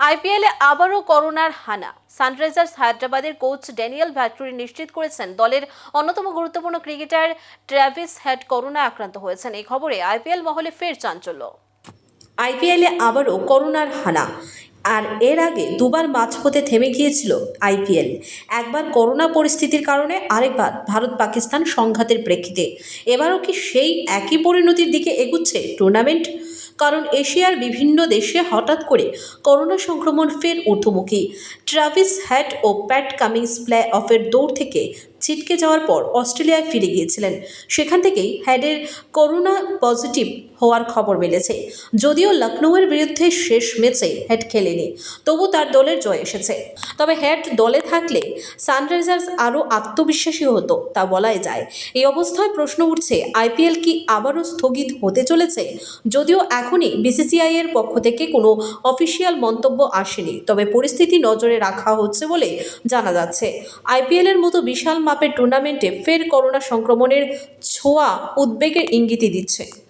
আইপিএলে আবারও করোনার হানা। সানরাইজার্স হায়দ্রাবাদের কোচ ড্যানিয়েল ভ্যাট্টুরি নিশ্চিত করেছেন দলের অন্যতম গুরুত্বপূর্ণ ক্রিকেটার ট্র্যাভিস হেড করোনায় আক্রান্ত হয়েছেন। এই খবরে আইপিএল মহলে ফের চাঞ্চল্য। আইপিএলে আবারও করোনার হানা। আর এর আগে দুবার মাঝপথে থেমে গিয়েছিল আইপিএল। একবার করোনা পরিস্থিতির কারণে, আরেকবার ভারত পাকিস্তান সংঘাতের প্রেক্ষিতে। এবারও কি সেই একই পরিণতির দিকে এগুচ্ছে টুর্নামেন্ট? কারণ এশিয়ার বিভিন্ন দেশে হঠাৎ করে করোনা সংক্রমণ ফের ঊর্ধ্বমুখী। ট্রাভিস হেড ও প্যাট কামিন্স প্লে অফের দৌড় থেকে ছিটকে যাওয়ার পর অস্ট্রেলিয়ায় ফিরে গিয়েছিলেন। সেখান থেকেই হেডের করোনা পজিটিভ হওয়ার খবর মিলেছে। যদিও লখনৌয়ের বিরুদ্ধে শেষ ম্যাচে হেড খেলেনি, তবু তার দলের জয় এসেছে। তবে হেড দলে থাকলে সানরাইজার্স আরও আত্মবিশ্বাসী হতো, তা বলাই যায়। এই অবস্থায় প্রশ্ন উঠছে, আইপিএল কি আবারও স্থগিত হতে চলেছে? যদিও এখনই বিসিসিআই এর পক্ষ থেকে কোনো অফিসিয়াল মন্তব্য আসেনি, তবে পরিস্থিতি নজরে রাখা হচ্ছে বলে জানা যাচ্ছে। আইপিএল এর মতো বিশাল মাপের টুর্নামেন্টে ফের করোনা সংক্রমণের ছোঁয়া উদ্বেগের ইঙ্গিতই দিচ্ছে।